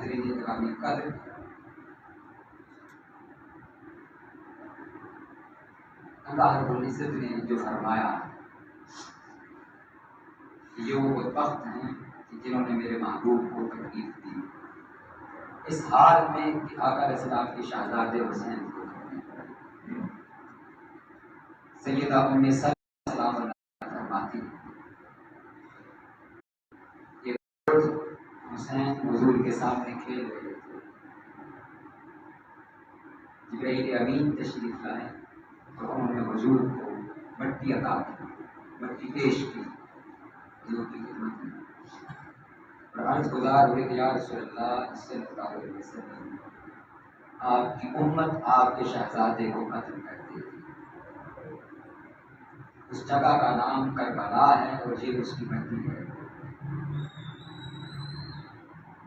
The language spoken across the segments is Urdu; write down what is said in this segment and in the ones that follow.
حاضرین گرامی قدر، اللہ رب العزت نے جو فرمایا کہ یہ وہ بدبخت ہیں کہ جنہوں نے میرے محبوب کو تکلیف دی، اس حال میں کہ آقا علیہ السلام کے شہزادے حسین کو سیدہ ام سلمہ سلام اللہ فرماتی کہ حسین حضور کے سامنے کھیل رہے تھے، جبرائیل امین تشریف لائے اور انہوں نے حضور کو مٹی عطا کی، مٹی پیش کی حضور کی خدمت میں، اور عرض گزار ہوئے کہ یا رسول اللہ صلی اللہ علیہ وسلم، آپ کی امت آپ کے شہزادے کو قتل کر دے گی۔ اس جگہ کا نام کربلا ہے اور یہ اس کی مٹی ہے۔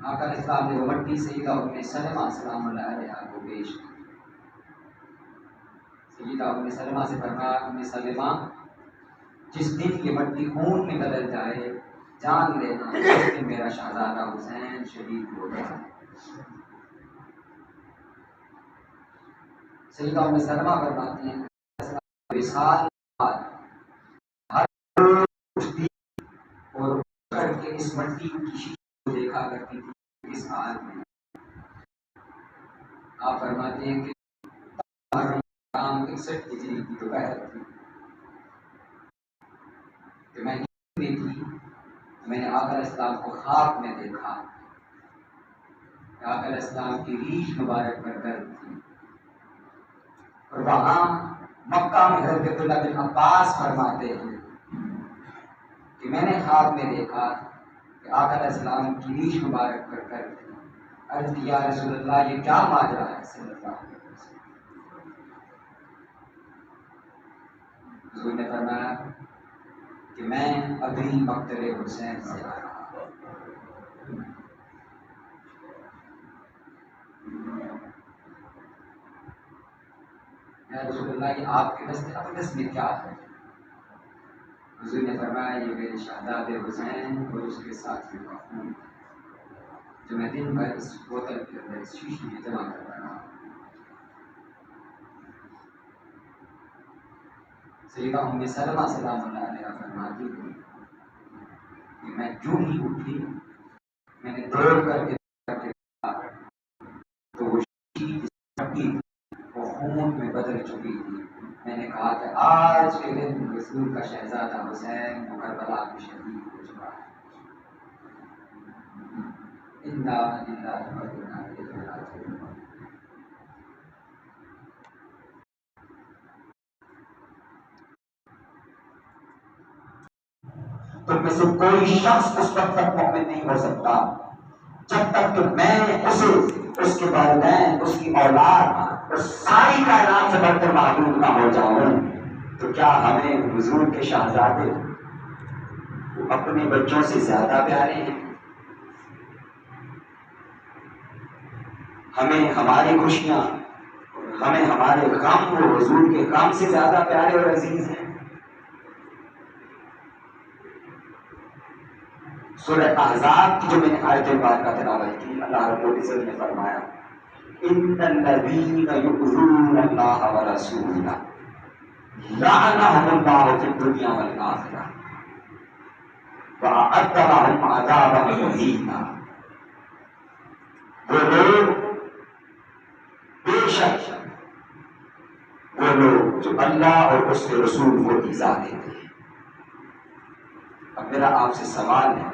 آقا علیہ السلام نے وہ مٹی سیدہ ام سلمہ سلام اللہ علیہا کو پیش کی۔ سیدہ ام سلمہ سے فرمایا ام سلمہ، جس دن یہ مٹی خون میں بدل جائے جان لینا اس دن میرا شہزادہ حسین شہید ہو گیا۔ سیدہ ام سلمہ فرماتی ہیں وصال ہر روز اور کر کے اس مٹی کی شیشے کو دیکھا کرتی تھی اس حال میں۔ آپ فرماتے ہیں کہ شام 61 ہجری کی دوپہر تھی کہ میں نیند میں تھی، میں نے آقا علیہ السلام کو خواب میں دیکھا کہ آقا علیہ السلام کی ریش مبارک پر درد تھی، اور وہاں مکہ میں حضرت عبداللہ بن عباس فرماتے ہیں کہ میں نے خواب میں دیکھا کہ آقا علیہ السلام کی ریش مبارک پر درد تھی۔ عرض کی یا رسول اللہ یہ کیا ماجرا ہے صلی اللہ علیہ وسلم؟ حضور نے فرمایا کہ میں ابھی مقتل حسین سے آ رہا ہوں۔ یا رسول اللہ یہ آپ کے دست اقدس میں کیا ہے؟ حضور نے فرمایا یہ میرے شہزادے حسین اور اس کے ساتھیوں کا خون جو میں دن بھر اس بوتل کے اندر اس شیشے میں جمع کرتا رہا۔ سیدہ ام سلمہ سلام اللہ علیہا فرماتی تھی کہ میں جو ہی اٹھی میں نے دوڑ کر کے تو وہ شیشے وہ خون میں بدل چکی تھی۔ میں نے کہا کہ آج کے دن رسول کا شہزادہ حسین کربلا میں شہید ہو چکا ہے۔ انا للہ و انا الیہ راجعون۔ تم میں سے کوئی شخص اس وقت تک مومن نہیں ہو سکتا جب تک کہ میں اسے، اس کے والدین، اس کی اولاد اور ساری کائنات سے بڑھ کر محبوب نہ ہو جاؤں۔ تو کیا ہمیں حضور کے شہزادے اپنے بچوں سے زیادہ پیارے ہیں؟ ہمیں ہماری خوشیاں، ہمیں ہمارے غم وہ حضور کے غم سے زیادہ پیارے اور عزیز ہیں؟ سورہ احزاب کی جو میں نے آیت مبارکہ تلاوت کی، اللہ رب العزت نے فرمایا ان الذین یؤذون اللہ ورسولہ لعنہم اللہ فی الدنیا والآخرہ وأعد لهم عذابا مہینا۔ وہ لوگ بے شک وہ لوگ جو اللہ اور اس کے رسول کو ایذا دیتے ہیں۔ اب میرا آپ سے سوال ہے،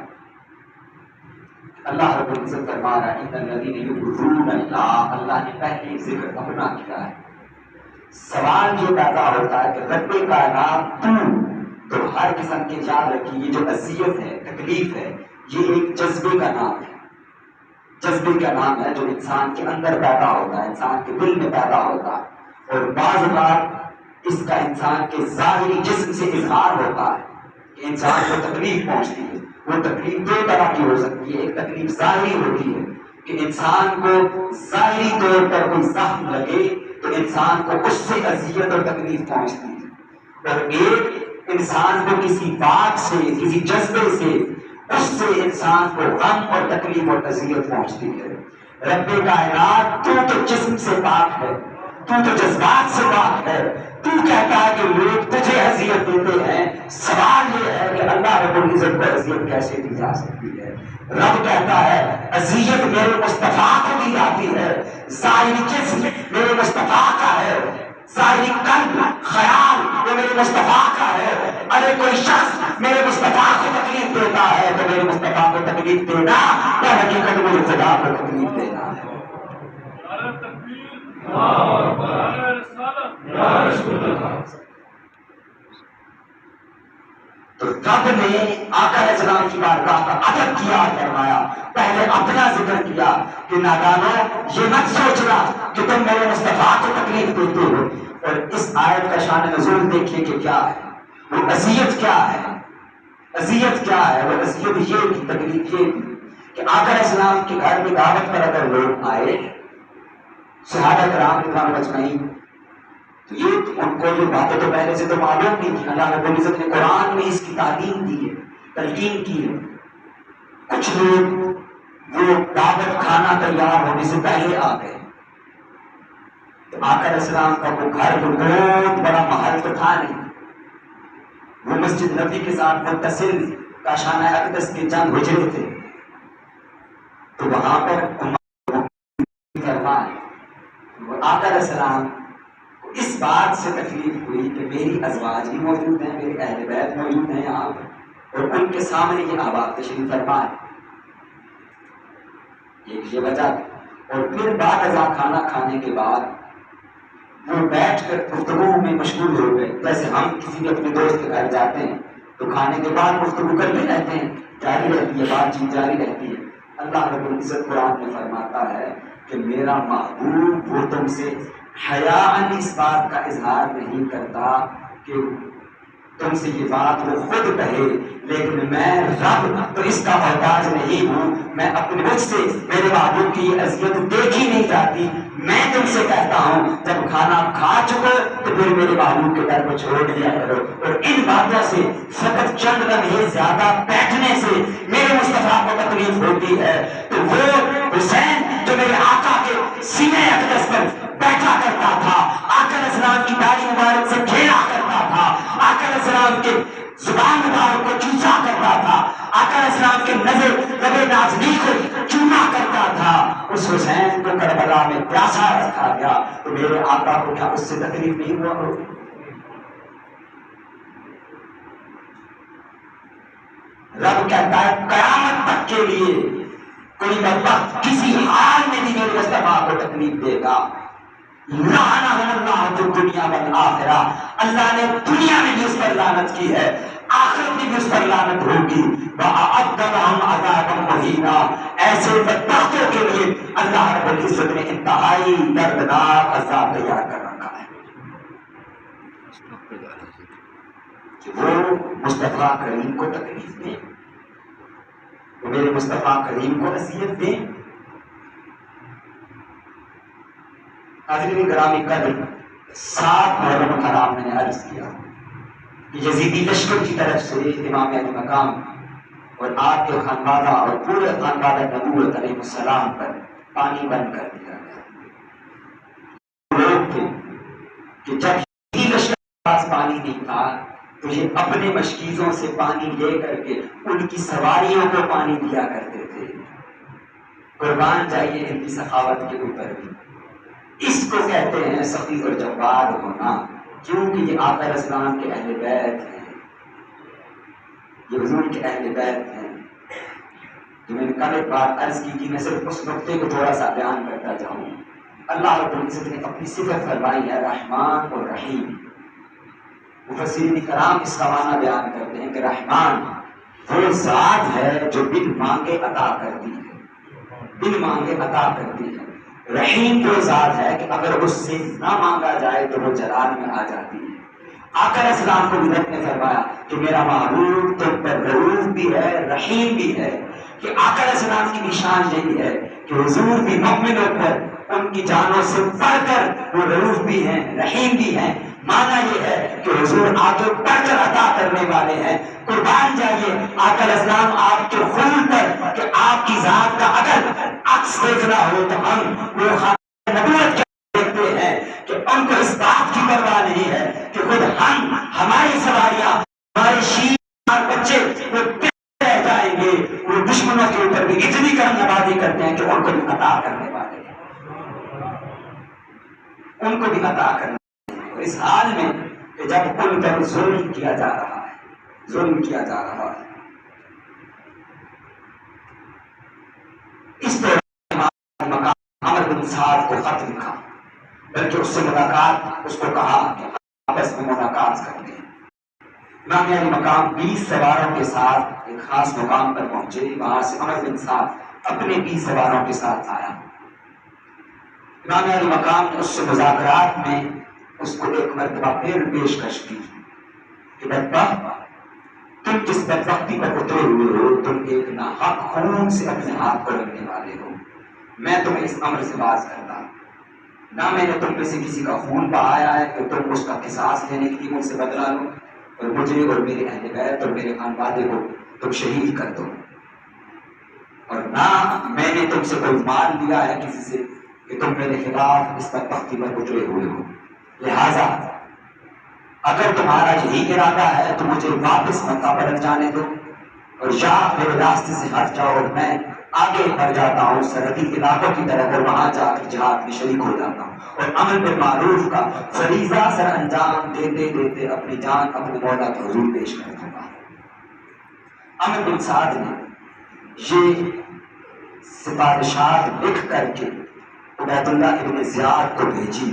اللہ رب العزت فرما رہا ہے ان الذین یؤذون اللہ، اللہ نے پہلے ذکر اپنا کیا ہے۔ سوال یہ پیدا ہوتا ہے کہ رب کائنات تو ہر قسم کے یاد رکھیے یہ جو اذیت ہے، تکلیف ہے، یہ ایک جذبے کا نام ہے، جذبے کا نام ہے جو انسان کے اندر پیدا ہوتا ہے، انسان کے دل میں پیدا ہوتا ہے، اور بعض اوقات اس کا انسان کے ظاہری جسم سے اظہار ہوتا ہے کہ انسان کو تکلیف پہنچتی ہے۔ وہ تکلیف دو طرح کی ہو سکتی ہے، ایک تکلیف ظاہری ہوتی ہے کہ انسان کو ظاہری طور پر کوئی زخم لگے تو انسان کو اس سے اذیت اور تکلیف پہنچتی ہے، اور ایک انسان کو کسی بات سے، کسی جذبے سے، اس سے انسان کو غم اور تکلیف اور اذیت پہنچتی ہے۔ رب کائنات تو جسم سے پاک ہے، تو جذبات سے پاک ہے، تو کہتا ہے کہ لوگ تجھے اذیت دیتے ہیں۔ سوال یہ ہے کہ اللہ رب العزت کو اذیت کیسے دی جا سکتی ہے؟ رب کہتا ہے اذیت میرے مصطفیٰ کو دی جاتی ہے، ظاہری جسم میرے مصطفیٰ کا ہے، ظاہری قلب خیال وہ میرے مصطفیٰ کا ہے۔ ارے کوئی شخص میرے مصطفیٰ کو تکلیف دیتا ہے تو میرے مصطفیٰ کو تکلیف دینا یا حقیقت میں خدا کو تکلیف دینا ہے۔ تو رب نے آقا علیہ السلام کی بارگاہ کا ادب کیا، فرمایا پہلے اپنا ذکر کیا کہ نادانو یہ مت سوچنا کہ تم میرے مصطفیٰ کو تکلیف دیتے ہو۔ اور اس آیت کا شان نزول دیکھیے کہ کیا ہے، وہ اذیت کیا ہے، اذیت کیا ہے؟ وہ اذیت یہ تھی، تکلیف یہ تھی کہ آقا علیہ السلام کے گھر میں دعوت پر اگر لوگ آئے صحابہ کرام رضوان اجمعین تو یہ ان کو یہ باتیں تو پہلے سے تو معلوم نہیں تھی۔ اللہ رب العزت نے قرآن میں اس کی تعلیم دی ہے، تلقین کی ہے۔ کچھ لوگ وہ دعوت کھانا تیار ہونے سے پہلے آ گئے تو آقا علیہ السلام کا وہ گھر وہ بہت بڑا محل تو تھا نہیں، وہ مسجد نبی کے ساتھ متصل کاشانہ اقدس کے چند حجرے تھے، تو وہاں پر فرمائے آقا علیہ السلام کو اس بات سے تکلیف ہوئی کہ میری ازواج بھی موجود ہیں، میرے اہل بیت موجود ہیں یہاں پر، اور ان کے سامنے یہ آباد تشریف فرمائے، ایک یہ وجہ۔ اور پھر بعد ازاں کھانا کھانے کے بعد وہ بیٹھ کر گفتگو میں مشغول ہو گئے، جیسے ہم کسی بھی اپنے دوست کے گھر جاتے ہیں تو کھانے کے بعد گفتگو کرتے رہتے ہیں، جاری رہتی ہے، بات چیت جاری رہتی ہے۔ اللہ رب العزت قرآن میں فرماتا ہے کہ میرا محبوب وہ تم سے حیاءً اس بات کا اظہار نہیں کرتا کہ تم سے یہ بات وہ خود کہے، لیکن میں رب تو اس کا محتاج نہیں ہوں، میں اپنے مجھ سے میرے محبوب کی یہ اذیت دیکھی نہیں جاتی۔ میں تم سے کہتا ہوں جب کھانا کھا چکو تو پھر میرے محبوب کے در کو چھوڑ دیا کرو، اور ان باتوں سے فقط چند لمحے زیادہ بیٹھنے سے میرے مصطفیٰ کو تکلیف ہوتی ہے۔ تو وہ حسین جو میرے آقا کے سینے اقدس پر بیٹھا کرتا تھا، آقا علیہ السلام کی داڑھی مبارک سے کھیلا کرتا تھا، آقا علیہ السلام کے زبان مبارک کو چوسا کرتا تھا، آقا علیہ السلام کے لب نازنی کو چوما کرتا تھا، اس حسین کو کربلا میں پیاسا رکھا گیا تو میرے آقا کو کیا اس سے تکلیف نہیں ہوا ہوگی؟ رب کہتا ہے قیامت تک کے لیے کوئی بدبخت کسی حال میں بھی میرے مصطفیٰ کو تکلیف دے گا۔ لعنہ اللہ فی الدنیا والآخرہ، اللہ نے دنیا میں بھی اس پر لعنت کی ہے، آخرت میں بھی اس پر لعنت ہوگی۔ وَأَعَدَّ لَهُمْ عَذَابًا مُهِينًا، ایسے بدبختوں کے لیے اللہ رب العزت نے انتہائی دردناک عذاب تیار کر رکھا ہے کہ وہ مصطفیٰ کریم کو تکلیف دیں، وہ میرے مصطفیٰ کریم کو اذیت دیں۔ حاضرین گرامی قدر، 7 محرم حرام میں نے عرض کیا کہ یزیدی لشکر کی طرف سے امام علی مقام اور آپ کے خانوادہ اور پورے خانوادہ نبوت علیہ السلام پر پانی بند کر دیا گیا۔ لوگ تھے کہ جب یزیدی لشکر کے پاس پانی نہیں تھا تو یہ اپنے مشکیزوں سے پانی لے کر کے ان کی سواریوں کو پانی دیا کرتے تھے۔ قربان جائیے ان کی سخاوت کے اوپر بھی۔ اس کو کہتے ہیں سخی اور جواد ہونا، کیونکہ یہ آقا علیہ السلام کے اہل بیت ہیں، یہ حضور کے اہل بیت ہیں۔ جو میں نے کل ایک بات عرض کی تھی، میں صرف اس نقطے کو تھوڑا سا بیان کرتا جاؤں۔ اللہ رب العزت نے اپنی صفت فرمائی ہے رحمان اور رحیم۔ مفسرین کرام اس کا معنی بیان کرتے ہیں کہ رحمان وہ ذات ہے جو بن مانگے عطا کرتی ہے، بن مانگے عطا کرتی ہے۔ رحیم وہ ذات ہے کہ اگر اس سے نہ مانگا جائے تو وہ جلال میں آ جاتی ہے۔ آقا علیہ السلام کو حضرت نے فرمایا کہ میرا محبوب تم پر رؤوف بھی ہے، رحیم بھی ہے، کہ آقا علیہ السلام کی نشان یہی ہے کہ حضور بھی مومنوں پر ان کی جانوں سے بڑھ کر وہ رؤوف بھی ہیں، رحیم بھی ہیں۔ معنی یہ ہے کہ حضور آگے بڑھ کر عطا کرنے والے ہیں۔ قربان جائیے آقا علیہ السلام آپ کے خون پر کہ آپ کی ذات کا اگر عکس دیکھنا ہو تو ہم وہ نبوت کے دیکھتے ہیں کہ ان کو اس بات کی پرواہ نہیں ہے کہ خود ہم ہماری سواریاں ہمارے شیر اور بچے وہ رہ جائیں گے. وہ دشمنوں کے اوپر بھی اتنی کرم نوازی کرتے ہیں کہ ان کو بھی عطا کرنے والے ہیں, ان کو بھی عطا کرنے. اس حال میں کہ جب ان پر ظلم کیا جا رہا ہے, ظلم کیا جا رہا ہے, اس دوران عمر بن سعد کو خط لکھا, بلکہ اس سے ملاقات, اس کو کہا کہ آپس میں ملاقات کرتے ہیں. امام علی مقام 20 سواروں کے ساتھ ایک خاص مقام پر پہنچے. وہاں سے عمر بن سعد اپنے 20 سواروں کے ساتھ آیا. امام علی مقام نے اس سے مذاکرات میں اس کو ایک مرتبہ پھر پیشکش کی کہ بدبخت, تم جس بدبختی پر اترے ہوئے ہو, تم ایک ناحق خون سے اپنے ہاتھ کو رکھنے والے ہو. میں تمہیں اس امر سے باز کرتا ہوں, نہ میں نے تم میں سے کسی کا خون بہایا ہے کہ تم اس کا قصاص لینے کے لیے مجھ سے بدلا لو اور مجھے اور میرے اہل بیت اور میرے خانوادے کو تم شہید کر دو, اور نہ میں نے تم سے کوئی مال لیا ہے کسی سے کہ تم میرے خلاف اس بدبختی پر اترے ہوئے ہو. لہذا اگر تمہارا یہی ارادہ ہے تو مجھے واپس مکہ پلٹ جانے دو, اور یا میرے راستے سے ہٹ جاؤ اور میں آگے بڑھ جاتا ہوں سرحدی علاقوں کی طرف, اور وہاں جا کر جہاد میں شریک ہو جاتا ہوں اور امر بالمعروف کا فریضہ سر انجام دیتے دیتے اپنی جان اپنے مولا کے حضور پیش کر دوں گا. عمر بن سعد نے یہ سفارشات لکھ کر کے عبید اللہ ابن زیاد کو بھیجی,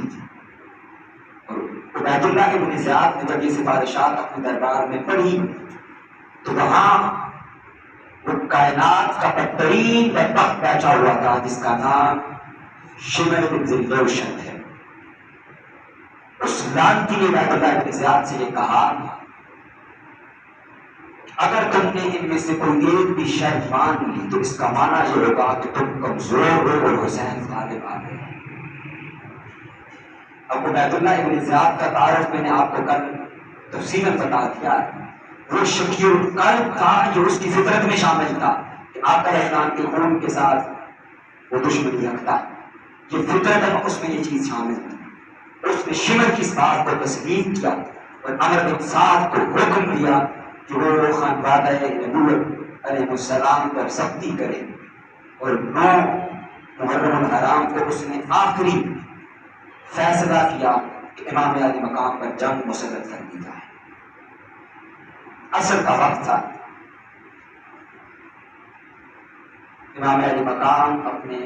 اور عبید اللہ ابن زیاد نے جب یہ سفارشات اپنے دربار میں پڑھی تو وہاں وہ کائنات کا بدترین بدبخت بیٹھا ہوا تھا جس کا نام شمر بن ذوالجوشن ہے. اس لعنتی نے عبید اللہ ابن زیاد سے یہ کہا, اگر تم نے ان میں سے کوئی ایک بھی شرط مان لی تو اس کا معنی یہ ہوگا کہ تم کمزور ہو اور حسین غالب آ گئے. اب عبید اللہ ابن زیاد کا تعارف میں نے آپ کو کل تفصیلاً بتا دیا ہے. وہ شکیل القلب تھا, جو اس کی فطرت میں شامل تھا کہ آقا اسلام کے خون کے ساتھ وہ دشمنی رکھتا. یہ فطرت ہے, اس میں یہ چیز شامل تھی. اس نے شمر کی اس بات کو تسلیم کیا اور عمر بن سعد کو حکم دیا کہ وہ خانوادہ نبوت علیہ السلام پر سختی کرے, اور 9 محرم الحرام کو اس نے آخری فیصلہ کیا کہ امام علی مقام پر جنگ مسلط کر دی جائے. اصل کا وقت تھا. امام علی مقام اپنے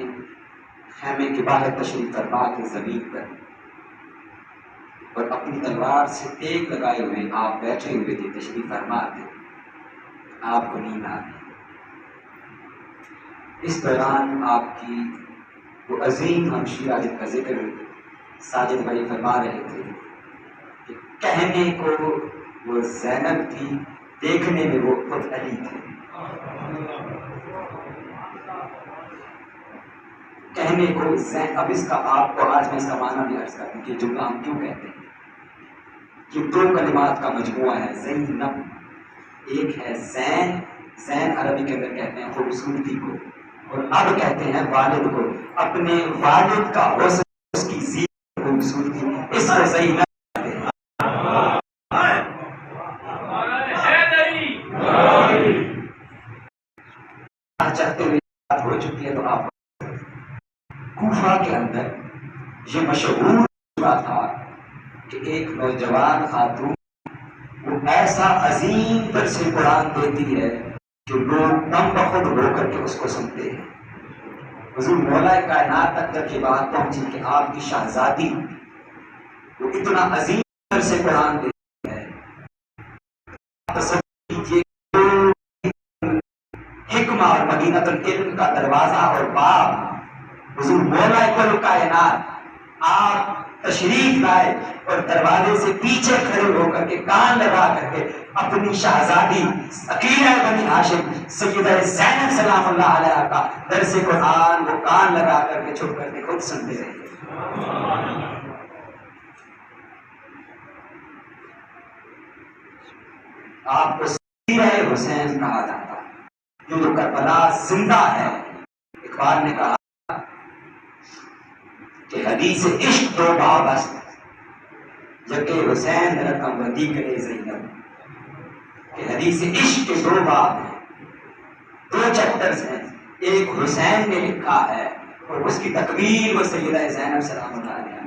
خیمے کے باہر تشریف فرما کے زمین پر اور اپنی تلوار سے ایک لگائے ہوئے آپ بیٹھے ہوئے تھے, تشریف فرما تھے, آپ کو نیند آ گئی. اس دوران آپ کی وہ عظیم ہمشیرہ جن کا ذکر ساجد بھائی فرما رہے تھے کہ کہنے کو وہ زینب تھی, دیکھنے میں وہ خود علی تھے. کہنے کو اب اس کا آپ کو آج میں اس کا معنی بھی عرض کرتا ہوں کہ جملہ ہم کیوں کہتے ہیں. یہ 2 کلمات کا مجموعہ ہے زینب. ایک ہے زین, زین عربی کے اندر کہتے ہیں خوبصورتی کو, اور اب کہتے ہیں والد کو. اپنے والد کا حسن, اس کی زینت خوبصورتی, اس کو زینب کہتے ہیں. چاہتے ہوئے بات ہو چکی ہے تو آپ کوفہ کے اندر یہ مشہور ہوا تھا کہ ایک نوجوان خاتون وہ ایسا عظیم درس قرآن دیتی ہے کہ لوگ دم بخود ہو کر کے اس کو سنتے ہیں. حضور مولا کائنات تک جب یہ بات پہنچی کہ آپ کی شہزادی وہ اتنا عظیم درس قرآن دیتی ہے, تصور کیجیے حکمہ اور مدینۃ العلم کا دروازہ اور باب حضور مولا کل کائنات آپ تشریف لائے اور دروازے سے پیچھے کھڑے ہو کر کے کان لگا کر کے اپنی شہزادی عقیلہ بنی ہاشم سیدہ زینب سلام اللہ علیہ کا درس قرآن وہ کان لگا کر کے چھپ کر کے خود سنتے رہے. آپ کو سیرہ حسین کہا جاتا ہے, جو کربلا زندہ ہے. اقبال نے کہا کہ حدیث عشق دو باب است جبکہ حسین رقم ودی کرے زینب، کہ حدیث عشق کے دو باب ہیں، دو چیپٹرز ہیں، ایک حسین نے لکھا ہے اور اس کی تکمیل وہ سیدہ زینب سلام اللہ علیہا۔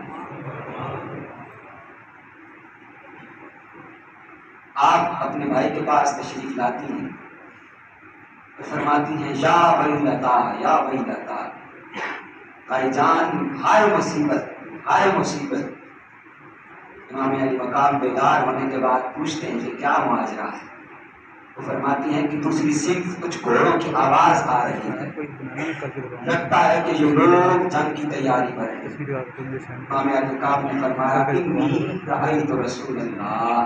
آپ اپنے بھائی کے پاس تشریف لاتی ہیں تو فرماتی ہیں یا ویلتا یا ویلتا، بھائی جان ہائے مصیبت ہائے مصیبت۔ امام علی مقام بیدار ہونے کے بعد پوچھتے ہیں کہ کیا ماجرا ہے؟ وہ فرماتی ہیں کہ دوسری صنف کچھ گھوڑوں کی آواز آ رہی ہے، لگتا ہے کہ یہ لوگ جنگ کی تیاری پر ہیں۔ امام علی مقام نے فرمایا انی رأیت رسول اللہ،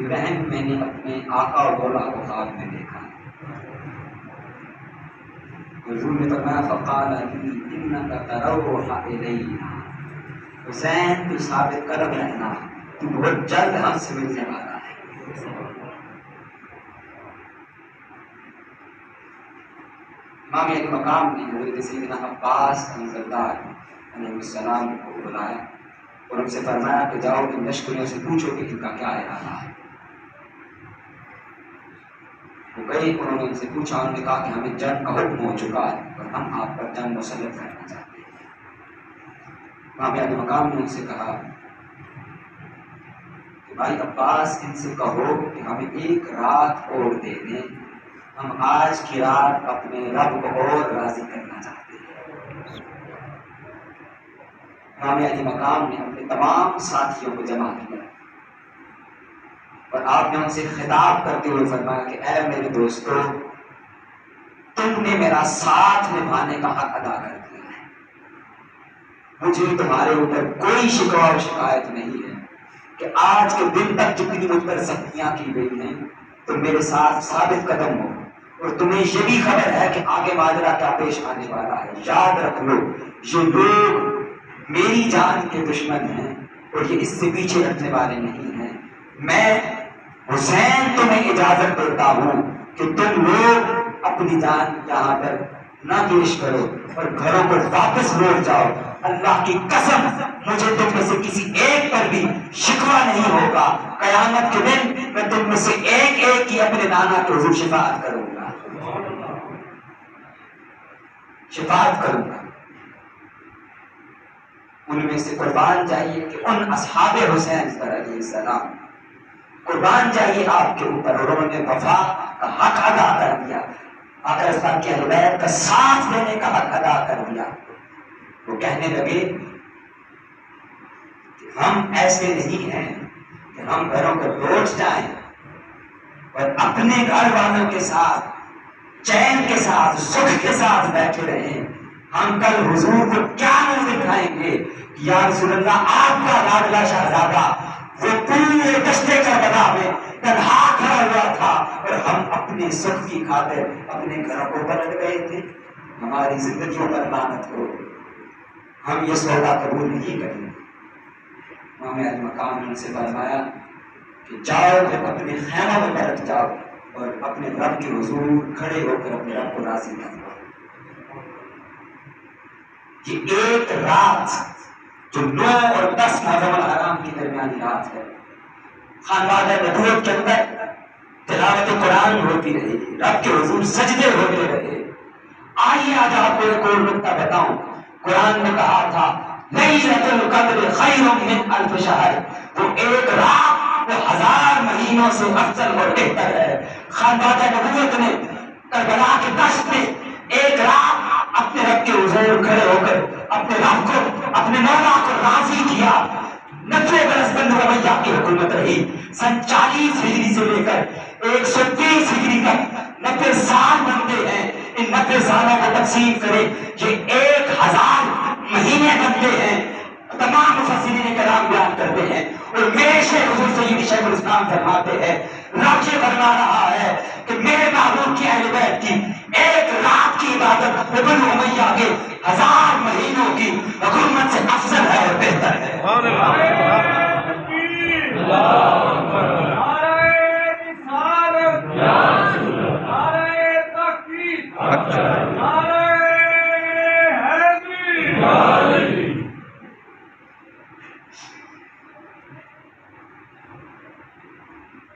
بہن میں نے اپنے آقا و مولا کو خواب میں دیکھا۔ حضور نے فرمایا فقال لی انک تروح الینا، حسین تو ثابت قدم رہنا، تو بہت جلد ہم سے ملنے والا ہے۔ امام علی مقام نے حضرت سیدنا عباس انزلدار علیہ السلام کو بلایا اور ان سے فرمایا کہ جاؤ ان لشکریوں سے پوچھو کہ ان کا کیا ارادہ ہے۔ وہ گئے، انہوں نے ان سے پوچھا، انہوں نے کہا کہ ہمیں جنگ کا حکم ہو چکا ہے اور ہم آپ پر جنگ مسلط کرنا چاہتے ہیں۔ امام علی مقام نے ان سے کہا کہ بھائی عباس ان سے کہو کہ ہمیں ایک رات اور دے دیں، ہم آج کی رات اپنے رب کو اور راضی کرنا چاہتے ہیں۔ امام علی مقام نے اپنے تمام ساتھیوں کو جمع کیا اور آپ نے ان سے خطاب کرتے ہوئے فرمایا کہ اے میرے دوستو، تم نے میرا ساتھ نبھانے کا حق ادا کر دیا ہے، مجھے تمہارے اوپر کوئی شکوہ و شکایت نہیں ہے کہ آج کے دن تک جتنی مجھ پر سختیاں کی گئی ہیں تم میرے ساتھ ثابت قدم ہو، اور تمہیں یہ بھی خبر ہے کہ آگے ماجرا کیا پیش آنے والا ہے۔ یاد رکھ لو یہ لوگ میری جان کے دشمن ہیں اور یہ اس سے پیچھے ہٹنے والے نہیں ہیں۔ میں حسین تمہیں اجازت دیتا ہوں کہ تم لوگ اپنی جان یہاں پر نہ پیش کرو اور گھروں پر واپس لوٹ جاؤ۔ اللہ کی قسم مجھے تم میں سے کسی ایک پر بھی شکوہ نہیں ہوگا، قیامت کے دن میں تم میں سے ایک ایک کی اپنے نانا کے حضور شفاعت کروں گا، شفاعت کروں گا۔ ان میں سے قربان چاہیے کہ ان اصحاب حسین علیہ السلام قربان چاہیے آپ کے اوپر، اور انہوں نے وفا کا حق ادا کر دیا، آقا صاحب کے اہل بیت کا ساتھ دینے کا حق ادا کر دیا۔ وہ کہنے لگے کہ ہم ایسے نہیں ہیں کہ ہم گھروں کو لوٹ جائیں اور اپنے گھر والوں کے ساتھ چین کے ساتھ سکھ کے ساتھ بیٹھے رہیں۔ ہم کل حضور کو کیا منہ دکھائیں گے کہ یا رسول اللہ آپ کا لاڈلا شہزادہ وہ پورے دشتے کربلا میں تنہا کھڑا ہوا تھا اور ہم اپنے سکھ کی خاطر اپنے گھروں کو پلٹ گئے تھے، ہماری زندگیوں پر لعنت ہو، ہم یہ سودا قبول نہیں کریں گے۔ امام علی مقام نے ان سے فرمایا کہ جاؤ جب اپنے خیموں میں بیٹھ جاؤ اور اپنے رب کے حضور کھڑے ہو کر اپنے رب کو راضی کر دو۔ یہ ایک رات جو 9 اور 10 محرم الحرام کی درمیانی رات ہے، خانوادہ نبوت کے اندر تلاوت قرآن ہوتی رہی، رب کے حضور سجدے ہوتے رہے۔ آئیے آج آپ کو ایک اور نکتہ بتاؤں، قرآن نے کہا تھا لیلۃ القدر خیر من الف شہر، وہ ایک رات وہ 1000 مہینوں سے افضل اور بہتر ہے۔ خانوادہ نبوت نے کربلا کے دشت میں ایک رات اپنے رب کے حضور کھڑے ہو کر اپنے رب کو اپنے مولا کو راضی کیا۔ 90 برس بنو امیہ کی حکومت رہی، سن 40 ہجری سے لے کر 130 ہجری تک 90 سال بنتے ہیں۔ ان 90 سالوں کو تقسیم کریں، یہ 1000 مہینے بنتے ہیں۔ تمام مفسرین کلام بیان کرتے ہیں اور میرے شیخ حضور سید شیخ الاسلام فرماتے ہیں رب یہ فرما رہا ہے کہ میرے محبوب کی اہل بیت کی ایک رات کی عبادت بنو امیہ کے 1000 مہینوں کی حکومت سے افضل ہے اور بہتر ہے۔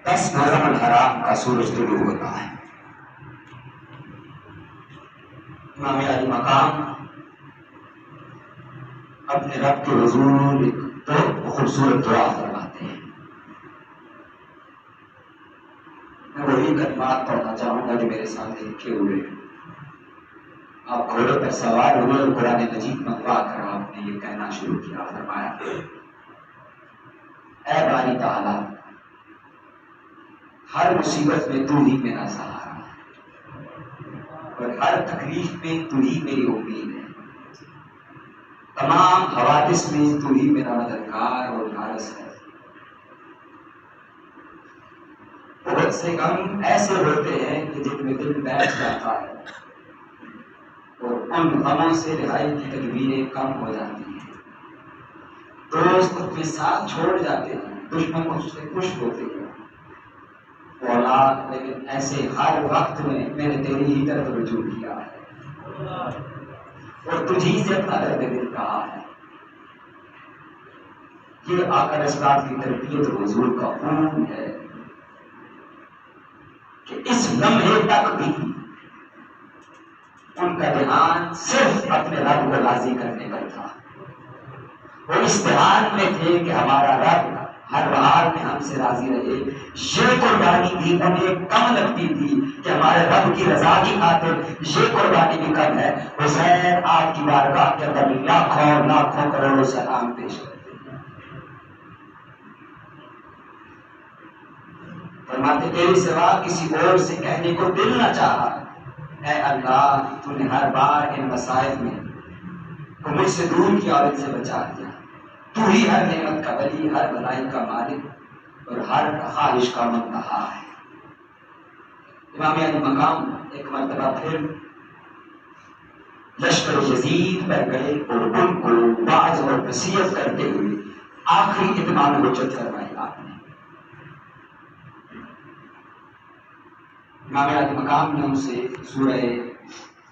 10 محرم الحرام کا سورج طلوع ہوتا ہے. امام علی مقام اپنے رب کے حضور ایک بہت خوبصورت دعا فرماتے ہیں. میں وہی کلمات پڑھنا چاہوں گا جو میرے سامنے لکھے ہوئے. آپ گھوڑے پر سوار ہوئے اور قرآن مجید منگوا کر آپ نے یہ کہنا شروع کیا. فرمایا اے باری تعالیٰ ہر مصیبت میں تو ہی میرا سہارا اور ہر تکلیف میں تو ہی میری امید ہے. تمام حوادث میں تو ہی میرا مددگار اور حارس ہے. بہت سے غم ایسے ہوتے ہیں کہ جن میں دل بیٹھ جاتا ہے اور ان غموں سے رہائی کی تدبیریں کم ہو جاتی ہیں. دوست اپنے ساتھ چھوڑ جاتے ہیں, دشمن اس سے خوش ہوتے ہیں. اولاد لیکن ایسے ہر وقت میں نے تیری ہی طرف رجوع کیا ہے اور تجھی سے اپنا درد دل کہا ہے. یہ آقا اسلام کی تربیت حضور کا خون ہے کہ اس لمحے تک بھی ان کا دھیان صرف اپنے رب کو راضی کرنے پر تھا. وہ اس دھیان میں تھے کہ ہمارا رب ہر حال میں ہم سے راضی رہے. یہ قربانی بھی انہیں کم لگتی تھی کہ ہمارے رب کی رضا کی خاطر یہ قربانی بھی کم ہے. حسین آپ کی بارگاہ کے اندر لاکھوں لاکھوں کروڑوں سلام پیش کرتے ہیں. فرماتے تیرے سوا کسی اور سے کہنے کو دل نہ چاہا. اے اللہ تو نے ہر بار ان مسائل میں کو مجھ سے دور کیا اور ان سے بچا دیا. تو ہی ہر نعمت کا ولی, ہر بھلائی کا مالک اور ہر خواہش کا منتہا ہے. امام علی مقام ایک مرتبہ پھر لشکر یزید پر گئے اور ان کو واعظ اور نصیحت کرتے ہوئے آخری اتمام حجت فرمائی آپ نے. امام علی مقام نے ان سے سورہ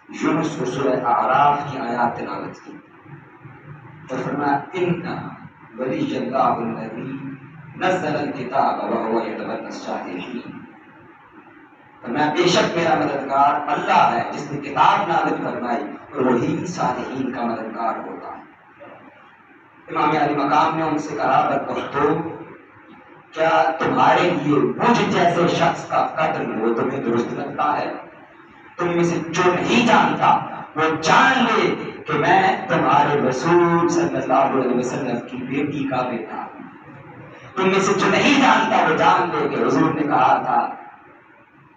یونس اور سورہ اعراف کی آیات تلاوت کی اور فرمایا ان ولی اللہ الذی نزل الکتاب وهو یتولی الصالحین. فرمایا بے شک میرا مددگار اللہ ہے جس نے کتاب نازل فرمائی اور وہی صالحین کا مددگار ہوتا ہے. امام علی مقام نے ان سے کہا بدبختو کیا تمہارے لیے مجھ جیسے شخص کا قتل وہ تمہیں درست لگتا ہے؟ تم میں سے جو نہیں جانتا وہ جان لے کہ میں تمہارے رسول صلی اللہ علیہ وسلم کی بیٹی کا بیٹا ہوں. تم میں سے جو نہیں جانتا وہ جان لے کہ حضور نے کہا تھا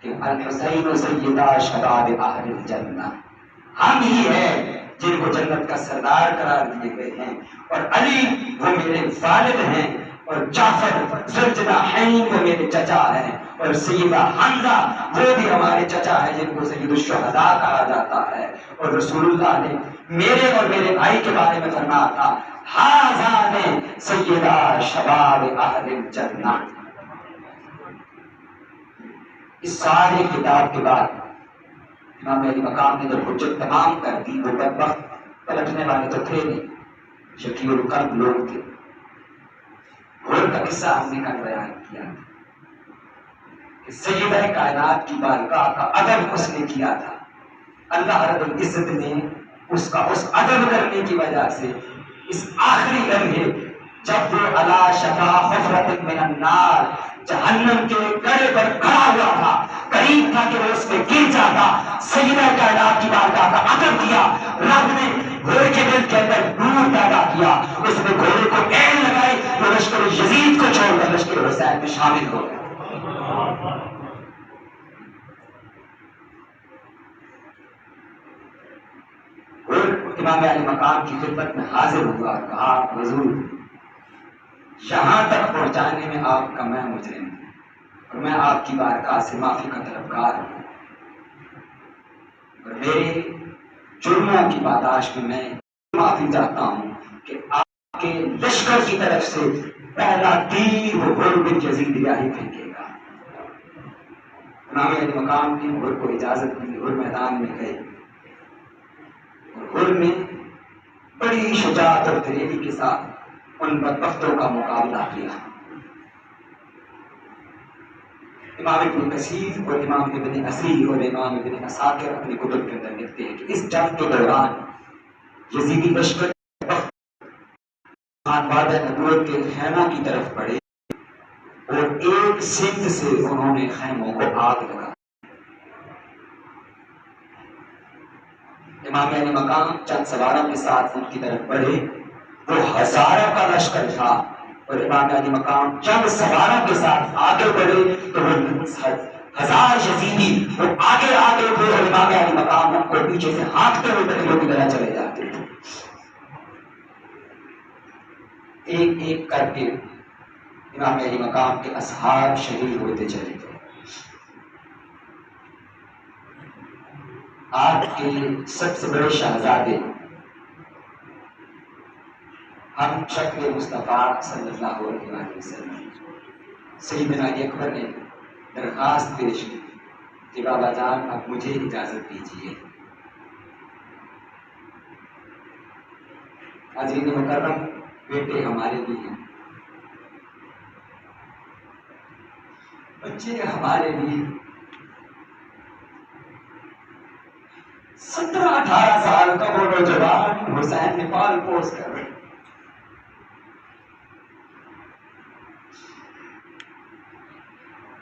کہ الحسین سیدہ شباب اہل الجنہ. ہم ہی ہیں جن کو جنت کا سردار قرار دیے گئے ہیں اور علی وہ میرے والد ہیں اور جعفر ذوالجناحین وہ میرے چچا ہیں اور سیدہ حمزہ وہ بھی ہمارے چچا ہیں جن کو سید الشہداء کہا جاتا ہے. اور رسول اللہ نے میرے اور میرے بھائی کے بارے میں فرمایا تھا ھذان سیدہ شباب اہل الجنہ. اس سارے کتاب کے بعد امام علی مقام نے جب حجت تمام کر دی وہ بدبخت پلٹنے والے تو تھے نہیں, شکیل القلب لوگ تھے. گھوڑ کا قصہ ہم نے کل بیان کیا کہ سیدہ کائنات کی بارگاہ کا ادب اس نے کیا تھا. اللہ رب العزت نے اس کا اس ادب کرنے کی وجہ سے اس آخری لمحے جب وہ علی شفا حفرۃ من النار جہنم کے گڑھے پر کھڑا ہوا تھا, قریب تھا کہ وہ اس میں گر جاتا, سیدہ کائنات کی بارگاہ کا ادب کیا. رب نے گھوڑے کے دل کے اندر نور پیدا کیا, اس نے گھوڑے کو این لگائی, وہ لشکر یزید کو چھوڑ کر لشکر حسین میں شامل ہو گیا. اور امام علی مقام کی خدمت میں حاضر ہوا اور کہا حضور یہاں تک پہنچانے میں آپ کا میں مجرم ہوں اور میں آپ کی بارگاہ سے معافی کا طلبگار ہوں اور میرے جرموں کی پاداش میں میں معافی چاہتا ہوں کہ آپ کے لشکر کی طرف سے پہلا تیر وہ غر بن یزید ہی پھینکے گا. امام علی مقام نے غر کو اجازت دی, غر میدان میں گئے اور غر میں بڑی شجاعت اور دلیری کے ساتھ ان بدبختوں کا مقابلہ کیا۔ امام ابن کثیر اور امام ابن اثیر اور امام ابن عساکر اپنی کتب کے اندر لکھتے ہیں کہ اس جنگ کے دوران یزیدی لشکر بعد نبوت کے خیمہ کی طرف بڑھے اور ایک سمت سے انہوں نے خیموں کو آگ لگا۔ امام علی مقام چند سواروں کے ساتھ ان کی طرف بڑھے، وہ ہزاروں کا لشکر تھا، اور امام علی مقام چند سواروں کے ساتھ آگے بڑھے تو وہ ہزار یزیدی وہ آگے آگے تھے اور امام علی مقام ان کو پیچھے سے ہانکتے ہوئے بکریوں کی طرح چلے جاتے تھے۔ ایک ایک کر کے امام علی مقام کے اصحاب شہید ہوتے چلے گئے۔ آپ کے سب سے بڑے شہزادے ہم شکل مصطفیٰ صلی اللہ علیہ وسلم سیدنا علی اکبر نے درخواست پیش کی کہ بابا جان اب مجھے اجازت دیجیے۔ حضرت مکرم بیٹے ہمارے بھی ہیں، بچے ہمارے بھی 17-18 سال کا وہ نوجوان حسین نے پال پوس کر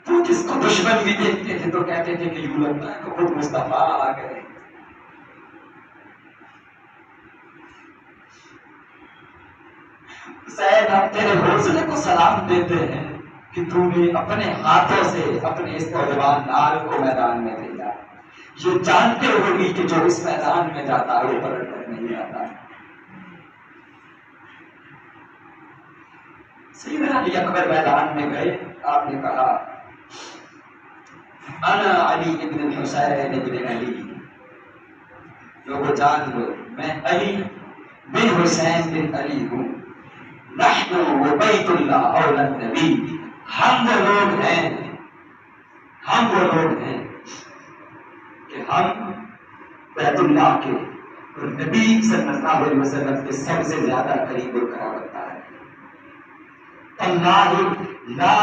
تو جس کو دشمن بھی دیکھتے تھے تو کہتے تھے کہ یوں لگتا ہے کہ خود مصطفیٰ آ گئے۔ حسین ہم تیرے حوصلے کو سلام دیتے ہیں کہ تو نے اپنے ہاتھوں سے اپنے اس نوجوان نال کو میدان میں بھیجا، یہ جانتے ہوئے کہ جو اس میدان میں جاتا ہے وہ پلٹ کر نہیں آتا۔ سیدنا علی اکبر میدان میں گئے، آپ نے کہا انا علی ابن الحسین ابن علی، لوگوں جان لو میں علی بن حسین بن علی ہوں، نحن و بیت اللہ اولی النبی، ہم وہ لوگ ہیں کہ ہم بیت اللہ کے اور نبی صلی اللہ علیہ وسلم کے سب سے زیادہ قریب و قرابت ہے۔ اللہ لا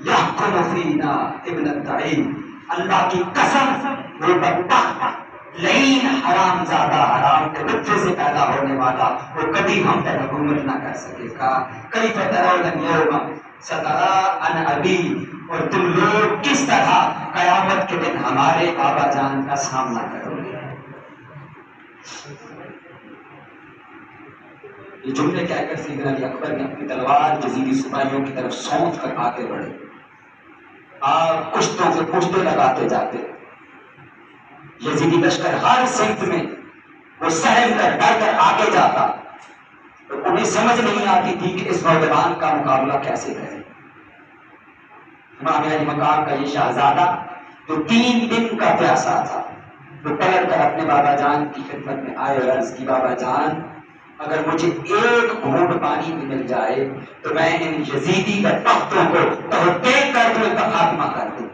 یحکم فینا ابن الدعین، اللہ کی قسم وہ بدبخت لعین حرام زادہ حرام کے بچے سے پیدا ہونے والا وہ کبھی ہم پر حکومت نہ کر سکے گا۔ کیف ترون اليوم سترى ان ابی، اور تم لوگ کس طرح قیامت کے دن ہمارے بابا جان کا سامنا کرو گے۔ یہ جملے کہہ کر سیدنا علی اکبر نے اپنی تلوار یزیدی سپاہیوں کی طرف سونت کر آگے بڑھے۔ آپ کشتوں سے پشتے لگاتے جاتے، یزیدی لشکر ہر سمت میں وہ سہم کر ڈر کر آگے جاتا، تو انہیں سمجھ نہیں آتی تھی کہ اس نوجوان کا مقابلہ کیسے کرے۔ امام علی مقام کا یہ شہزادہ جو 3 دن کا پیاسا تھا، وہ پلٹ کر اپنے بابا جان کی خدمت میں آئے اور عرض کی بابا جان اگر مجھے ایک گھونٹ پانی بھی مل جائے تو میں ان یزیدی بدبختوں کو دیکھ کر تو ان کا خاتمہ کر دوں۔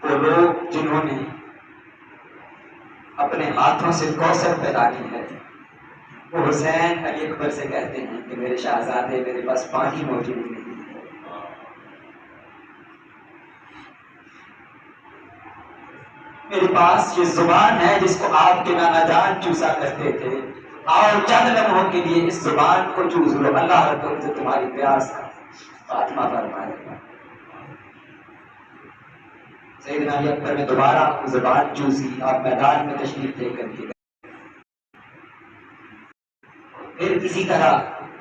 وہ لوگ جنہوں نے اپنے ہاتھوں سے کوثر پیدا کی ہے وہ حسین علی اکبر سے کہتے ہیں کہ میرے شہزادے میرے پاس پانی موجود نہیں ہے۔ میرے پاس یہ زبان ہے جس کو آپ کے نانا جان چوسا کرتے تھے، اور چند لمحوں کے لیے اس زبان کو چوس لو، اللہ رب العزت تمہاری پیاس کا خاتمہ فرمائے گا۔ سیدنا علی اکبر نے دوبارہ زبان چوسی، آپ میدان میں تشریف لے کر کے پھر اسی طرح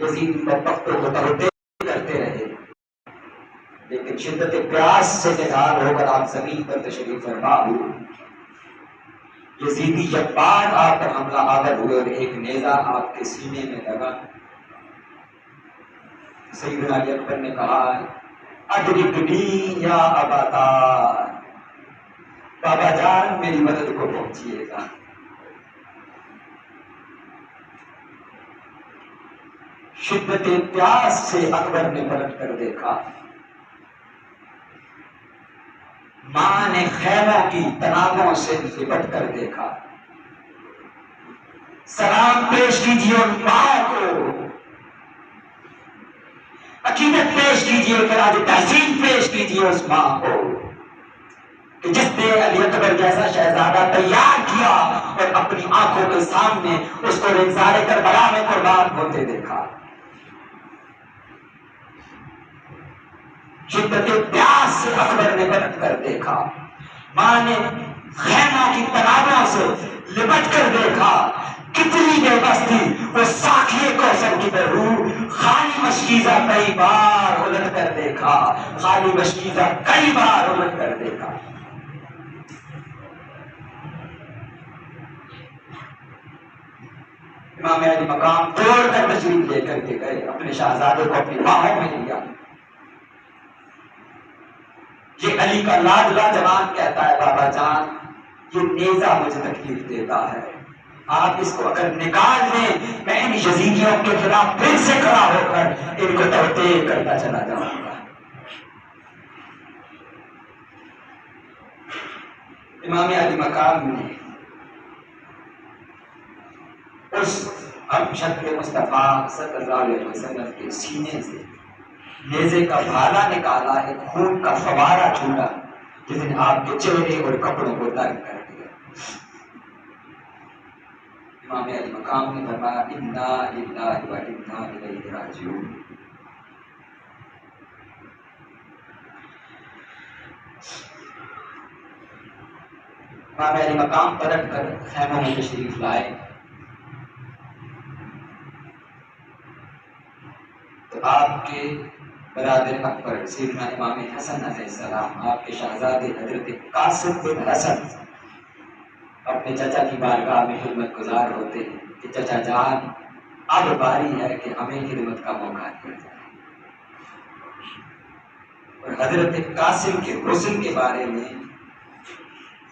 یزید بدبختوں کو تحقیق کرتے رہے، لیکن شدت پیاس سے نڈال ہو کر آپ زمین پر تشریف فرما ہوئے۔ یزیدی جب بعد آپ پر حملہ آور ہوئے اور ایک نیزہ آپ کے سینے میں لگا، سیدنا علی اکبر نے کہا ادرکنی یا ابا، بابا جان میری مدد کو پہنچیے گا۔ شدت پیاس سے اکبر نے پلٹ کر دیکھا، ماں ماں نے خیموں کی تنابوں سے لپٹ کر دیکھا. سلام پیش کیجیے ان ماں کو, عقیدت پیش کیجیے, خراج تحسین پیش کیجیے اس ماں کو کہ جس نے علی اکبر جیسا شہزادہ تیار کیا اور اپنی آنکھوں کے سامنے اس کو رخسار کربلا میں قربان ہوتے دیکھا. شدت پیاس سے اکبر نے پلٹ کر دیکھا, ماں نے خیمہ کی تنابوں سے لپٹ کر دیکھا. کتنی بے بس تھی وہ ساکھیے کوثر کی بہو, خالی مشکیزہ کئی بار الٹ کر دیکھا, خالی مشکیزہ کئی بار الٹ کر دیکھا. امام علی مقام توڑ کر تشریف لے کر کے گئے, اپنے شہزادے کو اپنی باہوں میں لیا. یہ علی کا لاڈلا جوان کہتا ہے بابا جان یہ نیزہ مجھے تکلیف دیتا ہے, آپ اس کو اگر نکال دیں میں ان یزیدیوں کے خلاف پھر سے کھڑا ہو کر ان کو توطئے کرتا چلا جاؤں گا. امام علی مقام نے اس ابشر مصطفیٰ صلی اللہ علیہ وسلم کے سینے سے نیزے کا بھالا نکالا, ایک خون کا فوارہ چھوٹا جس نے آپ کے چہرے اور کپڑوں کو ترک کر دیا. امام علی مقام نے فرمایا انا للہ و انا الیہ راجعون. امام علی مقام پلٹ کر خیموں میں تشریف لائے تو آپ کے برادر اکبر سیدنا امام حسن علیہ السلام, آپ کے شہزادے حضرت قاسم بن حسن اپنے چچا کی بارگاہ میں خدمت گزار ہوتے ہیں کہ چچا جان اب باری ہے کہ ہمیں خدمت کا موقع دیا جائے. اور حضرت قاسم کے حسن کے بارے میں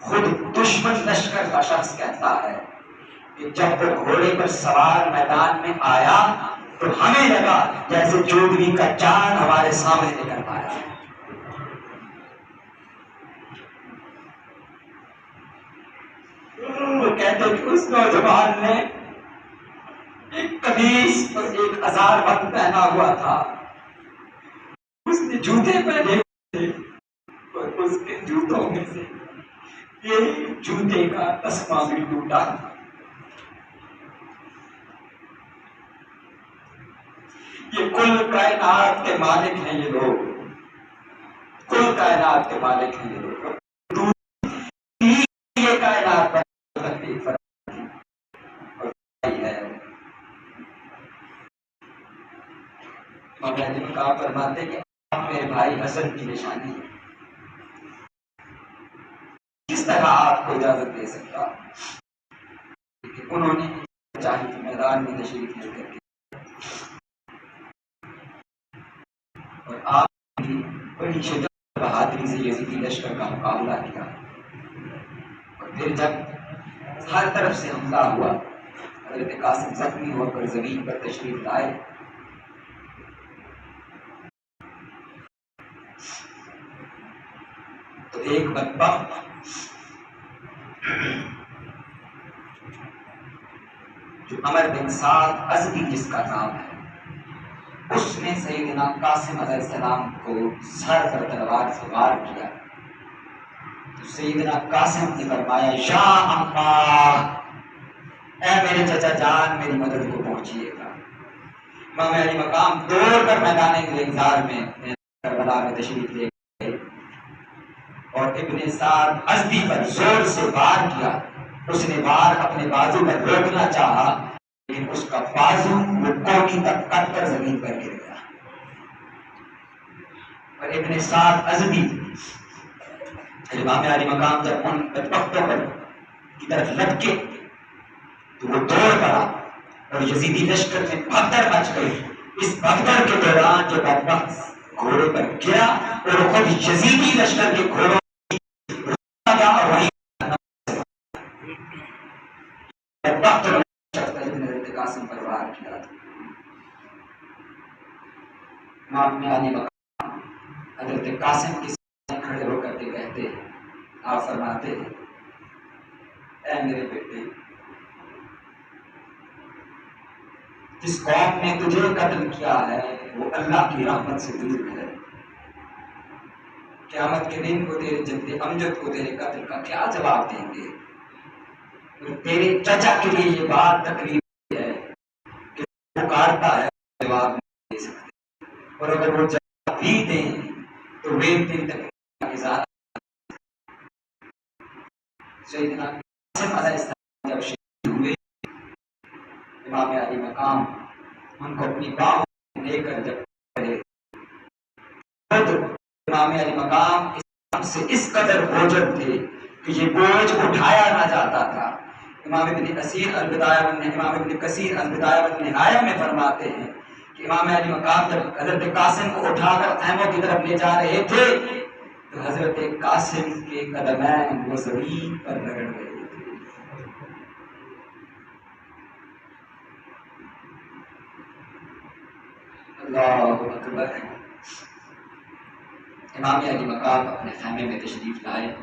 خود دشمن لشکر کا شخص کہتا ہے کہ جب وہ گھوڑے پر سوار میدان میں آیا تو ہمیں لگا جیسے چودھری کا چاند ہمارے سامنے نکل آیا. وہ کہتے کہ اس نوجوان نے ایک قمیص اور ایک ہزار بند پہنا ہوا تھا, اس نے جوتے پہنے تھے اور اس کے جوتوں میں سے یہ جوتے کا تسمہ بھی ٹوٹا. یہ کل کائنات کے مالک ہیں یہ لوگ, کل کائنات کے مالک ہیں یہ لوگ. یہ کائنات پر تکلیف کہا فرماتے کہ آپ میرے بھائی حسن کی نشانی ہے, کس طرح آپ کو اجازت دے سکتا. انہوں نے چاہی کہ میدان میں تشریف لے کر کے اور آپ کی بڑی شجاعت بہادری سے یزیدی لشکر کا مقابلہ کیا. اور پھر جب ہر طرف سے حملہ ہوا, حضرت قاسم زخمی ہو کر زمین پر تشریف لائے تو ایک بدبخت جو عمر بن سعد ازدی جس کا نام ہے, اس نے سیدنا قاسم علیہ السلام کو سر پر تلوار سے وار کیا. تو سیدنا قاسم نے فرمایا یا اماں, اے میرے چچا جان میری مدد کو پہنچیے گا. امام علی مقام دوڑ کر میدان انذار میں کربلا میں تشریف لے گئے اور ابن سعد ازدی پر زور سے وار کیا. اس نے وار اپنے بازو پر روکنا چاہا لیکن اس کا بازو وہ کوٹی تک کٹ کر زمین پر گر گیا. اور ابن سعد ازدی امام علی مقام جب ان بدبختوں پر کی طرف لٹکے تو وہ دوڑ پڑا اور یزیدی لشکر میں بھگدڑ مچ گئی. اس بھگدڑ کے دوران جو بدبخت گھوڑے پر گرا اور خود یزیدی لشکر کے گھوڑوں اور وہیں حضرت قاسم پر وار کیا تھا. امام علی مقام حضرت قاسم کے سامنے کھڑے ہو کر کے کہتے ہیں آپ فرماتے ہیں اے میرے بیٹے، جس قوم نے تجھے قتل کیا ہے وہ اللہ کی رحمت سے دور ہے، قیامت کے دن کو تیرے جد امجد کو تیرے قتل کا کیا جواب دیں گے؟ تیرے چچا کے لیے یہ بات تکلیف ہے کہ پکارتا ہے جواب نہیں دے سکتے، اور اگر وہ جواب بھی دیں تو وہ تیری تکلیف کا اظہار۔ سیدنا قاسم علیہ السلام جب شہید ہوئے، امام علی مقام ان کو اپنی باہوں میں لے کر جب پڑے، خود امام علی مقام اسلام سے اس قدر بوجھل تھے کہ یہ بوجھ اٹھایا نہ جاتا تھا۔ امام ابن کثیر البدایہ والنہایہ میں فرماتے ہیں کہ امام علی مقام جب حضرت قاسم کو اٹھا کر خیموں کی طرف لے جا رہے تھے تو حضرت قاسم کے قدمین وہ زمین پر رگڑ رہے تھے۔ اللہ اکبر۔ امام علی مقام اپنے خیمے میں تشریف لائے،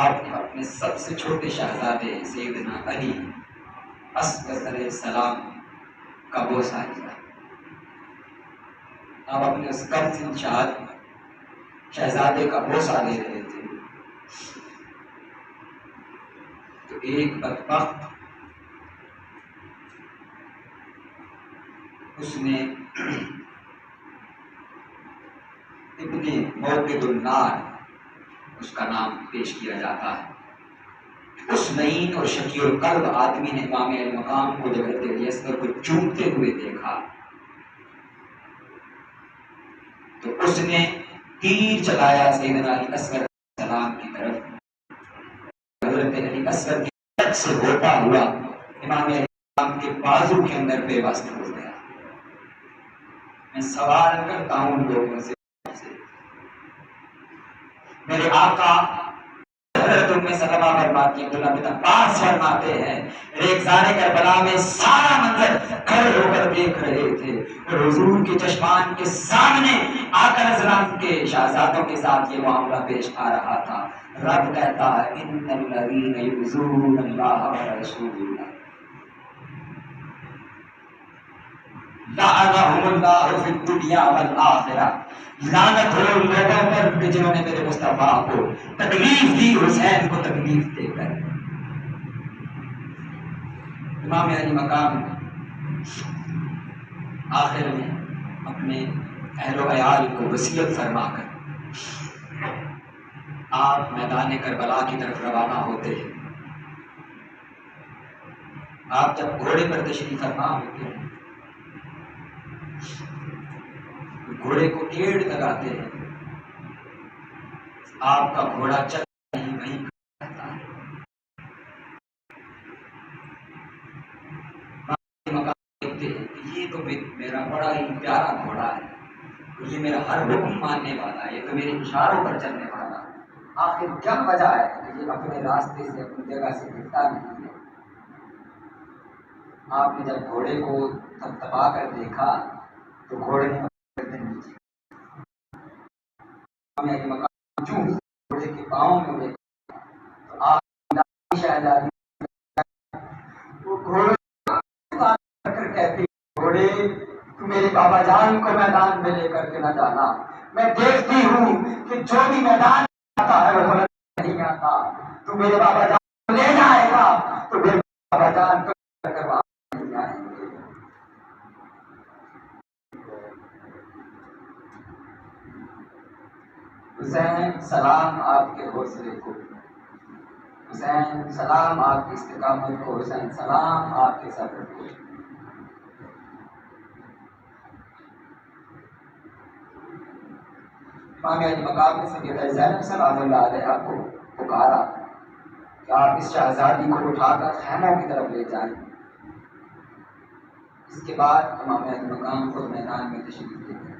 آپ نے اپنے سب سے چھوٹے شہزادے سیدنا علی اصغر علیہ السلام کا بوسہ لیا۔ آپ اپنے اس قرض شہزادے کا بوسہ لے رہے تھے تو ایک بدبخت اس نے ابن موقد النار اس کا نام پیش کیا جاتا ہے، اس نعین اور شقی القلب آدمی نے امام علی مقام کو جب حضرت علی اصغر کو چومتے ہوئے دیکھا تو اس نے تیر چلایا سیدنا علی اصغر علیہ السلام کی طرف، حضرت علی اصغر کی طرف سے ہوتا ہوا امام علی مقام کے بازو کے اندر بے واسطہ ہو گیا۔ میں سوال کرتا ہوں لوگوں سے، میرے آقا حضرت ام سلمہ فرماتی ہیں، عبداللہ بن عباس فرماتے ہیں، ریگزار کربلا میں سارا منظر کھڑے ہو کر دیکھ رہے تھے اور حضور کے چشمان کے سامنے آقا حضرات کے شہزادوں کے ساتھ یہ معاملہ پیش آ رہا تھا۔ رب کہتا ہے ان الذین یؤذون اللہ ورسولہ لعنہم اللہ فی الدنیا والآخرہ، لعنت ہو لوگوں پر کہ جنہوں نے میرے مصطفیٰ کو تکلیف دی، حسین کو تکلیف دے کر۔ امام علی مقام آخر میں اپنے اہل و عیال کو وصیت فرما کر آپ میدان کربلا کی طرف روانہ ہوتے ہیں۔ آپ جب گھوڑے پر تشریف فرما ہوتے ہیں، گھوڑے کو ٹیڑھ لگاتے ہیں، آپ کا گھوڑا چل نہیں وہیں رہتا ہے۔ مقام دیکھتے ہیں کہ یہ تو میرا بڑا ہی پیارا گھوڑا ہے، یہ میرا ہر حکم ماننے والا ہے، یہ تو میرے اشاروں پر چلنے والا ہے، آخر کیا وجہ ہے کہ یہ اپنے راستے سے اپنی جگہ سے ہٹتا نہیں ہے؟ آپ نے جب گھوڑے کو تھپتھپا کر دیکھا تو گھوڑے نے نیچے گھوڑے کے پاؤں میں دیکھا تو آپ شہزادی وہ گھوڑے کر کہتے گھوڑے تو میرے بابا جان کو میدان میں لے کر کے نہ جانا، میں دیکھتی ہوں کہ جو بھی میدان آتا ہے وہ غلط نہیں آتا، تو میرے بابا جان کو لے جائے گا تو میرے بابا جان کو نہیں جائیں گے۔ حسین سلام آپ کے حوصلے کو، حسین سلام آپ کی استقامت کو، حسین سلام آپ کے صبر کو۔ امام علی مقام نے سیدہ زینب سلام اللہ علیہا کو پکارا کہ آپ اس شہزادی کو اٹھا کر خیموں کی طرف لے جائیں۔ اس کے بعد امام علی مقام خود میدان میں تشریف لے گئے۔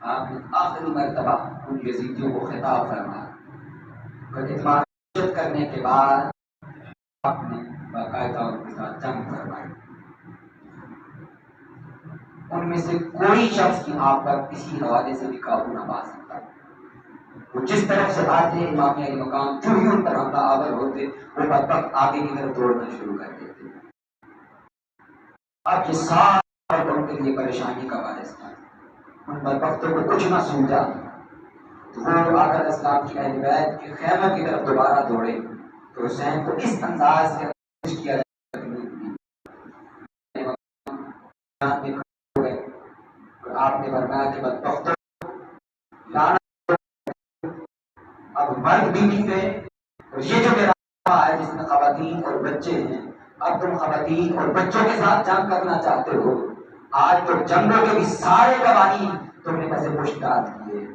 آپ نے آخری مرتبہ ان یزیدیوں کو خطاب فرمایا اور اطمینان کرنے کے بعد آپ نے باقاعدہ ان کے ساتھ جنگ فرمائی۔ ان میں سے کوئی شخص کی آپ پر کسی حوالے سے بھی قابو نہ پا سکتا۔ وہ جس طرف سے آتے امام علی مقام جو ہی ان پر حملہ آور ہوتے وہ بدبخت آگے کی طرف دوڑنا شروع کر دیتے. اب یہ سارا ان کے لیے پریشانی کا باعث تھا. ان بدبختوں کو کچھ نہ سوجا تو وہ آقا اسلام کی اہل بیت کے خیمہ کی طرف دوبارہ دوڑے تو حسین کو اس انداز سے کیا آپ نے فرمایا کہ بدبختوں اب مرد بھی نہیں تھے اور یہ جو میرا ہے جس میں خواتین اور بچے ہیں اب تم خواتین اور بچوں کے ساتھ جنگ کرنا چاہتے ہو. آج تو جنگوں کے بھی سارے قوانین تم نے پسے پشت ڈال دیے.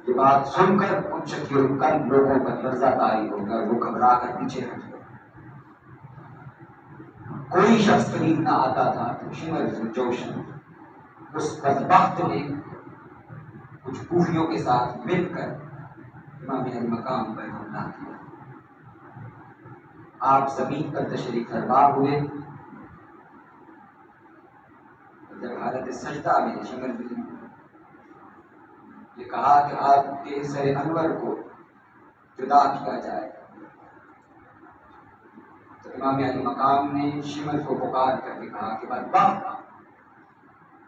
یہ بات سن کر ان شکیل کن لوگوں پر لرزہ طاری ہو گیا. وہ گھبرا کر پیچھے ہٹ گئے. کوئی شخص قریب نہ آتا تھا تو شمر جوشن اس بدبخت نے کچھ کوفیوں کے ساتھ مل کر امام علی مقام پر حملہ کیا. آپ زمین پر تشریف فرما ہوئے. جب حالت سجدہ میں شمر نے یہ کہا کہ آپ کے سر انور کو جدا کیا جائے تو امام علی مقام نے شمر کو پکار کر کے کہا کہ بدبخت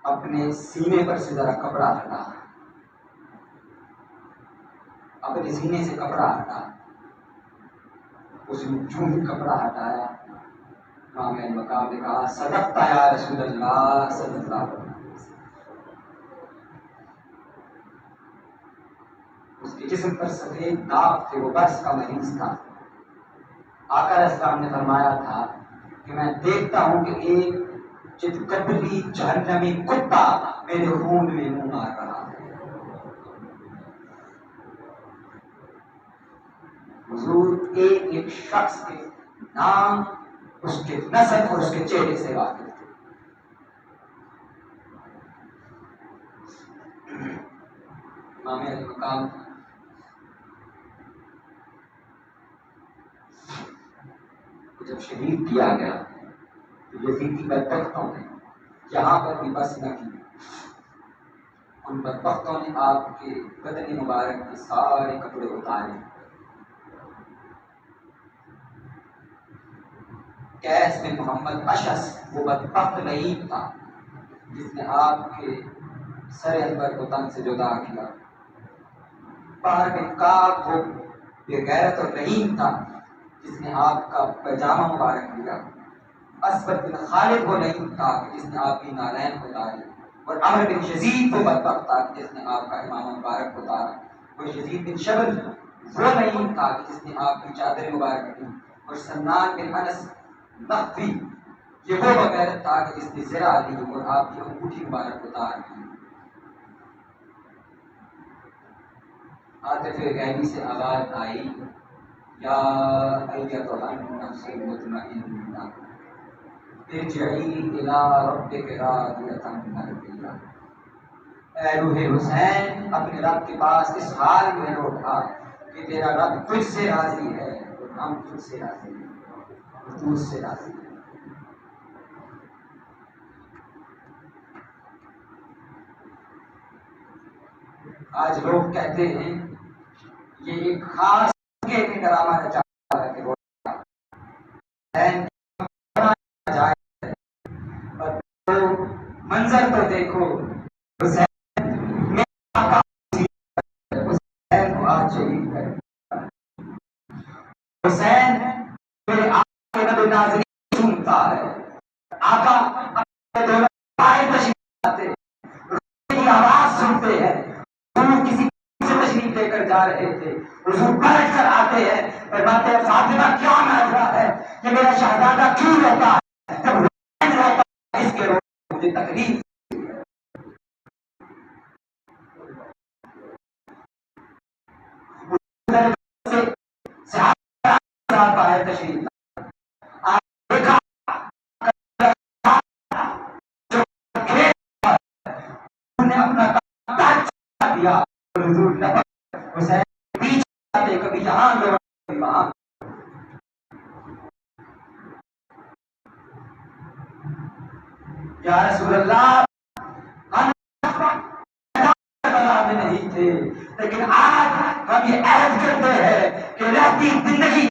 اپنے سینے پر سے ذرا کپڑا ہٹا. اپنے سینے سے کپڑا ہٹا. اس نے جو ہی کپڑا ہٹایا امام علی مقام نے کہا صدقت یا رسول اللہ صلی اللہ علیہ وسلم. اس کے جسم پر سفید داغ تھے. وہ برس کا مریض تھا. آقا اسلام نے فرمایا تھا کہ میں دیکھتا ہوں کہ ایک چتکبری جہنمی کتا میرے خون میں منہ مار رہا ہے. حضور ایک ایک شخص کے نام اس کے نسب اور اس کے چہرے سے واقف تھے. امام علی مقام جب شہید کیا گیا تو یزیدی بدبختوں نے یہاں پر بھی بس نہ کی. ان بدبختوں نے آپ کے بدن مبارک کے سارے کپڑے اتارے. کیس میں محمد اشس وہ بدبخت لعین تھا جس نے آپ کے سر انور کو تن سے جدا کیا. باہر بن کعب وہ بے غیرت اور لعین تھا جس نے آپ کا پیجامہ مبارک لیا. اسود بن خالد وہ لعین تھا جس نے آپ کی نالین اتاری. اور عمر بن یزید وہ بدبخت تھا جس نے آپ کا امامہ مبارک اتارا. اور یزید بن شبل وہ لعین تھا جس نے آپ کی چادر مبارک لی. اور سنان بن انس نقوی یہ وہ بغیرت تھا کہ جس نے زرہ لی اور آپ کی انگوٹھی مبارک اتار دی. عاطف غیبی سے آواز آئی یا ایتھا النفس المطمئنہ ارجعی الی ربک راضیۃ مرضیہ. اے روح حسین اپنے رب کے پاس اس حال میں لوٹ آ کہ تیرا رب تجھ سے راضی ہے اور ہم تجھ سے راضی ہیں اور تو اس سے راضی ہے. آج لوگ کہتے ہیں یہ ایک خاص میں ڈرامہ رچا ہے کہ وہ جائے اور منظر تو دیکھو حسین کو آج شہید کر. حسین میرے آقا کے نبی ناظرین سنتا ہے. آقا اپنے دونوں پائے تشریف آتے ہیں آواز سنتے ہیں. کسی سے تشریف لے کر جا رہے تھے حضور پلٹ کر آتے ہیں فرماتے ہیں فاطمہ کیا ناظرہ ہے کہ میرا شہزادہ کیوں روتا ہے جب حسین روتا ہے اس کے رونے مجھے تکلیف باہر تشریف دیکھا اپنا دیا حسین پیچھے کبھی یہاں کبھی وہاں. یا رسول اللہ تھے، لیکن آج ہم یہ عہد کرتے ہیں کہ رہتی زندگی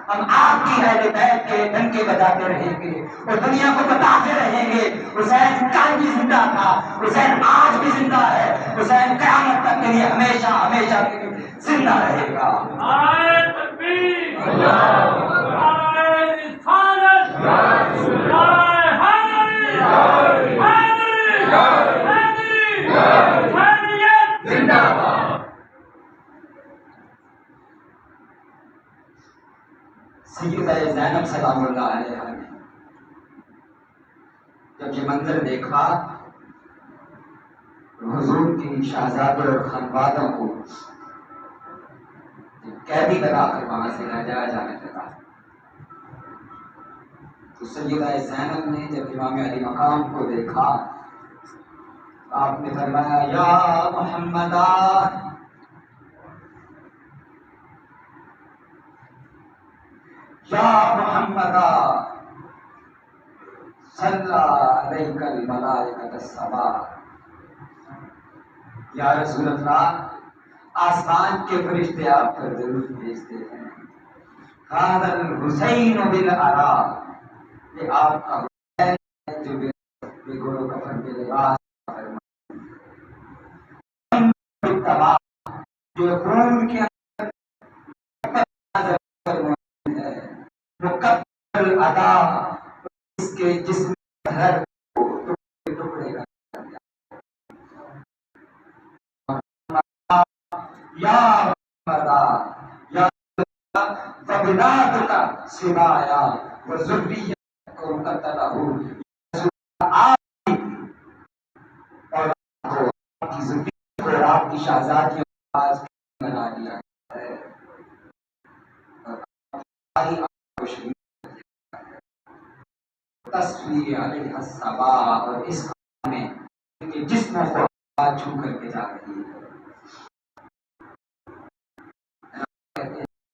ہم آپ کی اہل بیت کے ڈنکے بجاتے رہیں گے اور دنیا کو بتاتے رہیں گے حسین کل بھی زندہ تھا، حسین آج بھی زندہ ہے، حسین قیامت تک کے لیے ہمیشہ ہمیشہ کے لیے زندہ رہے گا۔ نعرہ تکبیر، نعرہ رسالت، نعرہ حیدری، حیدری، حیدریت زندہ باد۔ سیدہ زینب سلام اللہ علیہا نے جب یہ منظر دیکھا، حضور کی شہزادے اور خانوادوں کو قیدی بنا کر وہاں سے لے جایا جانے لگا، تو سیدہ زینب نے جب امام علی مقام کو دیکھا، آپ نے فرمایا یا محمد یا محمد صلی علیک الملائکۃ السبع، یا رسول اللہ آسمان کے فرشتے آپ پر درود بھیجتے ہیں۔ ھذا الحسین بالعراء، یہ آپ کا حسین ہے جو بے گھوڑوں کفن کے لباس اتباع، جو خون کے اندر موجود ہے، مکمل ادا، اس کے جسم ہر کو ٹکڑے ٹکڑے کر دیا۔ یا محمد یا فبلادک سوایا وذریتک قتلہ، آپ اور آپ کی ذریت اور آپ کی شہزادیوں کو آج بنا دیا ہے، اور آپ کو شہید تصویر علیہ الصبا، اور اس میں ان کے جسموں کو چھو کر کے جا رہی ہے۔